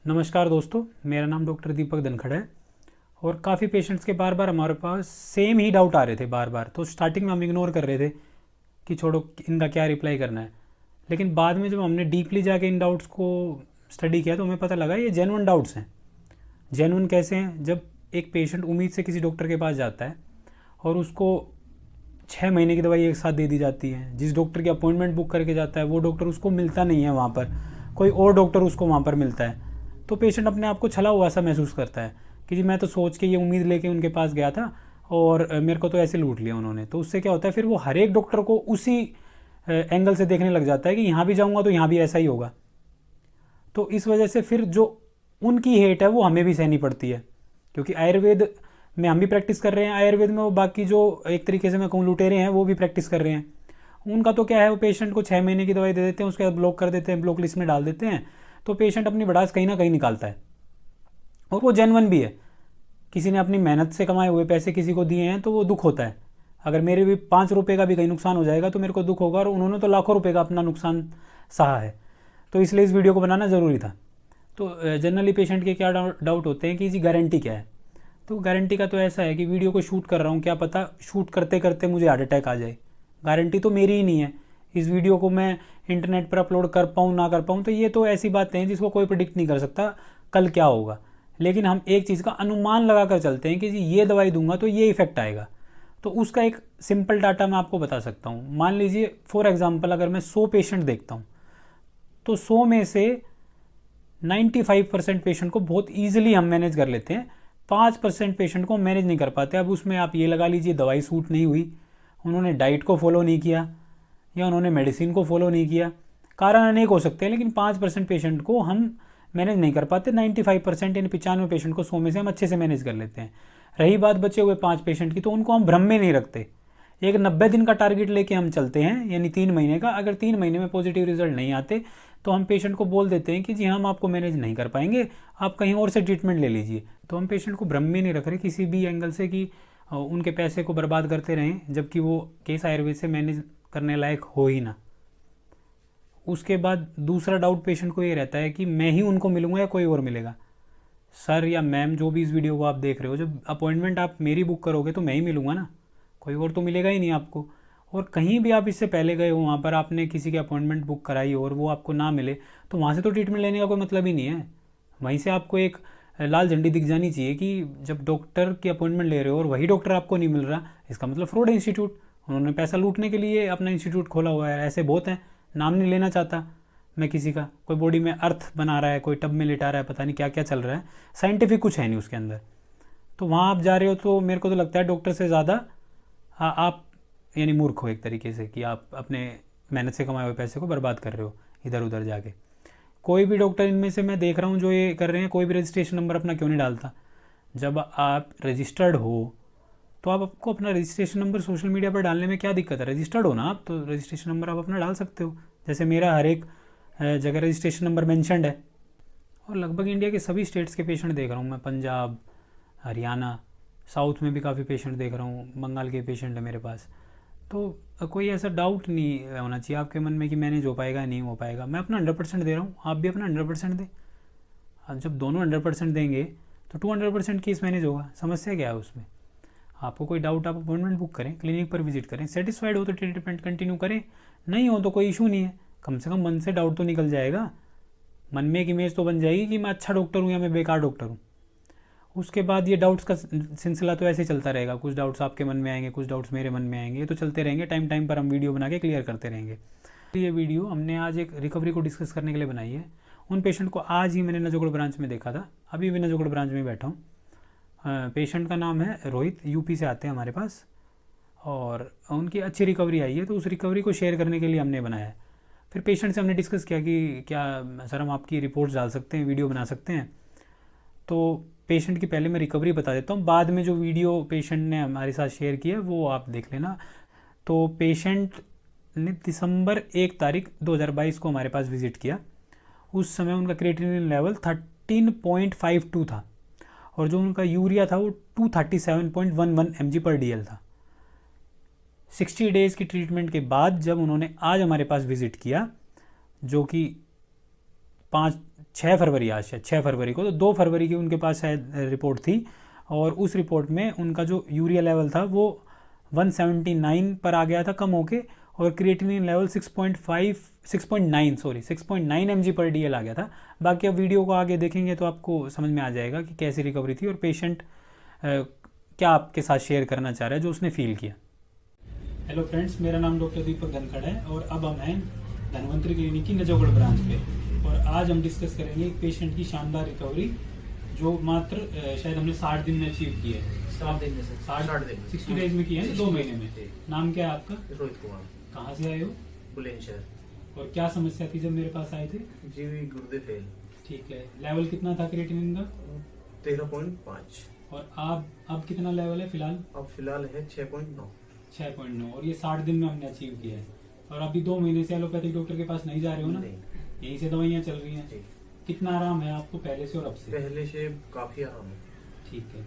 नमस्कार दोस्तों, मेरा नाम डॉक्टर दीपक धनखड़ है और काफ़ी पेशेंट्स के बार बार हमारे पास सेम ही डाउट आ रहे थे बार बार। तो स्टार्टिंग में हम इग्नोर कर रहे थे कि छोड़ो इनका क्या रिप्लाई करना है, लेकिन बाद में जब हमने डीपली जाके इन डाउट्स को स्टडी किया तो हमें पता लगा ये जेन्युइन डाउट्स हैं। जेन्युइन कैसे हैं? जब एक पेशेंट उम्मीद से किसी डॉक्टर के पास जाता है और उसको 6 महीने की दवाई एक साथ दे दी जाती है, जिस डॉक्टर की अपॉइंटमेंट बुक करके जाता है वो डॉक्टर उसको मिलता नहीं है, वहाँ पर कोई और डॉक्टर उसको वहाँ पर मिलता है, तो पेशेंट अपने आप को छला हुआ सा महसूस करता है कि जी मैं तो सोच के ये उम्मीद लेके उनके पास गया था और मेरे को तो ऐसे लूट लिया उन्होंने। तो उससे क्या होता है, फिर वो हर एक डॉक्टर को उसी एंगल से देखने लग जाता है कि यहाँ भी जाऊँगा तो यहाँ भी ऐसा ही होगा। तो इस वजह से फिर जो उनकी हेट है वो हमें भी सहनी पड़ती है, क्योंकि आयुर्वेद में हम भी प्रैक्टिस कर रहे हैं, आयुर्वेद में वो बाकी जो एक तरीके से मैं कहूँ लुटेरे हैं वो भी प्रैक्टिस कर रहे हैं। उनका तो क्या है, वो पेशेंट को 6 महीने की दवाई दे देते हैं, उसके बाद ब्लॉक कर देते हैं, ब्लॉक लिस्ट में डाल देते हैं, तो पेशेंट अपनी भड़ास कहीं ना कहीं निकालता है और वो जेन्युइन भी है। किसी ने अपनी मेहनत से कमाए हुए पैसे किसी को दिए हैं तो वो दुख होता है। अगर मेरे भी 5 रुपये का भी कहीं नुकसान हो जाएगा तो मेरे को दुख होगा, और उन्होंने तो लाखों रुपए का अपना नुकसान सहा है। तो इसलिए इस वीडियो को बनाना ज़रूरी था। तो जनरली पेशेंट के क्या डाउट होते हैं कि जी गारंटी क्या है। तो गारंटी का तो ऐसा है कि वीडियो को शूट कर रहा हूँ, क्या पता शूट करते करते मुझे हार्ट अटैक आ जाए, गारंटी तो मेरी ही नहीं है। इस वीडियो को मैं इंटरनेट पर अपलोड कर पाऊँ ना कर पाऊँ, तो ये तो ऐसी बातें हैं जिसको कोई प्रिडिक्ट नहीं कर सकता कल क्या होगा। लेकिन हम एक चीज़ का अनुमान लगा कर चलते हैं कि जी ये दवाई दूंगा तो ये इफेक्ट आएगा। तो उसका एक सिंपल डाटा मैं आपको बता सकता हूँ। मान लीजिए फॉर एग्जांपल, अगर मैं 100 पेशेंट देखता हूँ तो 100 में से 95% पेशेंट को बहुत ईजिली हम मैनेज कर लेते हैं, 5% पेशेंट को मैनेज नहीं कर पाते। अब उसमें आप ये लगा लीजिए दवाई सूट नहीं हुई, उन्होंने डाइट को फॉलो नहीं किया या उन्होंने मेडिसिन को फॉलो नहीं किया, कारण अनेक हो सकते हैं, लेकिन 5% पेशेंट को हम मैनेज नहीं कर पाते। 95% यानी 95 पेशेंट को 100 में से हम अच्छे से मैनेज कर लेते हैं। रही बात बचे हुए 5 पेशेंट की, तो उनको हम भ्रम में नहीं रखते। एक 90 दिन का टारगेट लेके हम चलते हैं, यानी 3 महीने का। अगर 3 महीने में पॉजिटिव रिजल्ट नहीं आते तो हम पेशेंट को बोल देते हैं कि जी हम आपको मैनेज नहीं कर पाएंगे, आप कहीं और से ट्रीटमेंट ले लीजिए। तो हम पेशेंट को भ्रम में नहीं रख रहे किसी भी एंगल से कि उनके पैसे को बर्बाद करते रहें, जबकि वो केस आयुर्वेद से मैनेज करने लायक हो ही ना। उसके बाद दूसरा डाउट पेशेंट को ये रहता है कि मैं ही उनको मिलूंगा या कोई और मिलेगा। सर या मैम, जो भी इस वीडियो को आप देख रहे हो, जब अपॉइंटमेंट आप मेरी बुक करोगे तो मैं ही मिलूंगा ना, कोई और तो मिलेगा ही नहीं आपको। और कहीं भी आप इससे पहले गए हो, वहाँ पर आपने किसी की अपॉइंटमेंट बुक कराई और वो आपको ना मिले, तो वहाँ से तो ट्रीटमेंट लेने का कोई मतलब ही नहीं है। वहीं से आपको एक लाल झंडी दिख जानी चाहिए कि जब डॉक्टर की अपॉइंटमेंट ले रहे हो और वही डॉक्टर आपको नहीं मिल रहा, इसका मतलब फ्रॉड है इंस्टीट्यूट, उन्होंने पैसा लूटने के लिए अपना इंस्टीट्यूट खोला हुआ है। ऐसे बहुत हैं, नाम नहीं लेना चाहता मैं किसी का। कोई बॉडी में अर्थ बना रहा है, कोई टब में लेटा रहा है, पता नहीं क्या क्या चल रहा है, साइंटिफिक कुछ है नहीं उसके अंदर। तो वहाँ आप जा रहे हो तो मेरे को तो लगता है डॉक्टर से ज़्यादा आप यानी मूर्ख हो एक तरीके से, कि आप अपने मेहनत से कमाए हुए पैसे को बर्बाद कर रहे हो इधर उधर जाके। कोई भी डॉक्टर इनमें से मैं देख रहा हूँ जो ये कर रहे हैं, कोई भी रजिस्ट्रेशन नंबर अपना क्यों नहीं डालता। जब आप रजिस्टर्ड हो तो आप आपको अपना रजिस्ट्रेशन नंबर सोशल मीडिया पर डालने में क्या दिक्कत है? रजिस्टर्ड हो ना आप, तो रजिस्ट्रेशन नंबर आप अपना डाल सकते हो। जैसे मेरा हर एक जगह रजिस्ट्रेशन नंबर मेंशन्ड है। और लगभग इंडिया के सभी स्टेट्स के पेशेंट देख रहा हूँ मैं, पंजाब, हरियाणा, साउथ में भी काफ़ी पेशेंट देख रहा हूँ, बंगाल के पेशेंट है मेरे पास। तो कोई ऐसा डाउट नहीं होना चाहिए आपके मन में कि मैनेज हो पाएगा नहीं हो पाएगा। मैं अपना 100% दे रहा हूँ, आप भी अपना 100% दें। अब जब दोनों 100% देंगे तो 200% केस मैनेज होगा। समस्या क्या है उसमें? आपको कोई डाउट, आप अपॉइंटमेंट बुक करें, क्लिनिक पर विजिट करें, सेटिस्फाइड हो तो ट्रीटमेंट कंटिन्यू करें, नहीं हो तो कोई इशू नहीं है। कम से कम मन से डाउट तो निकल जाएगा, मन में एक इमेज तो बन जाएगी कि मैं अच्छा डॉक्टर हूँ या मैं बेकार डॉक्टर हूँ। उसके बाद ये डाउट्स का सिलसिला तो ऐसे ही चलता रहेगा। कुछ डाउट्स आपके मन में आएंगे, कुछ डाउट्स मेरे मन में आएंगे, ये तो चलते रहेंगे। टाइम टाइम पर हम वीडियो बना के क्लियर करते रहेंगे। ये वीडियो हमने आज एक रिकवरी को डिस्कस करने के लिए बनाई है। उन पेशेंट को आज ही मैंने नजोगढ़ ब्रांच में देखा था, अभी भी नजोगढ़ ब्रांच में बैठा हूँ। पेशेंट का नाम है रोहित, यूपी से आते हैं हमारे पास, और उनकी अच्छी रिकवरी आई है, तो उस रिकवरी को शेयर करने के लिए हमने बनाया है। फिर पेशेंट से हमने डिस्कस किया कि क्या सर हम आपकी रिपोर्ट्स डाल सकते हैं, वीडियो बना सकते हैं। तो पेशेंट की पहले मैं रिकवरी बता देता हूँ, बाद में जो वीडियो पेशेंट ने हमारे साथ शेयर किया वो आप देख लेना। तो पेशेंट ने दिसंबर 1 तारीख 2022 को हमारे पास विजिट किया। उस समय उनका क्रिएटिनिन लेवल 13.52 था और जो उनका यूरिया था वो 237.11 mg/dl था। 60 डेज़ की ट्रीटमेंट के बाद जब उन्होंने आज हमारे पास विजिट किया, जो कि 6 फरवरी, आज शायद 6 फरवरी को, तो 2 फरवरी की उनके पास शायद रिपोर्ट थी, और उस रिपोर्ट में उनका जो यूरिया लेवल था वो 179 पर आ गया था कम होके, और क्रिएटिनिन लेवल 6.9 mg पर DL आ गया था। बाकी अब वीडियो को आगे देखेंगे तो आपको समझ में आ जाएगा कि कैसी रिकवरी थी और पेशेंट क्या आपके साथ शेयर करना चाह रहा है जो उसने फील किया। हेलो फ्रेंड्स, मेरा नाम डॉक्टर दीपक धनखड़ है और अब हम हैं धन्वंतरी क्लिनिक की नजोगढ़ ब्रांच पे, और आज हम डिस्कस करेंगे एक पेशेंट की शानदार रिकवरी जो मात्र शायद हमने 60 दिन में अचीव की है। 60 दिन में सर, 60 दिन 60 डेज में की है, 2 महीने में। जी। नाम क्या है आपका? रोहित कुमार, कहाँ से आए हो बुलंदशहर। और क्या समस्या थी जब मेरे पास आए थे? जी गुर्दे फेल। ठीक है, लेवल कितना था क्रिएटिनिन का? 13.5। और आप अब कितना लेवल है फिलहाल? अब फिलहाल है 6.9। 6.9, और ये 60 दिन में हमने अचीव किया है। और अभी 2 महीने से एलोपैथिक डॉक्टर के पास नहीं जा रहे हो ना? नहीं। यहीं से दवाइयाँ चल रही हैं। जी। कितना आराम है आपको पहले से और अब से? पहले से काफी आराम है। ठीक है।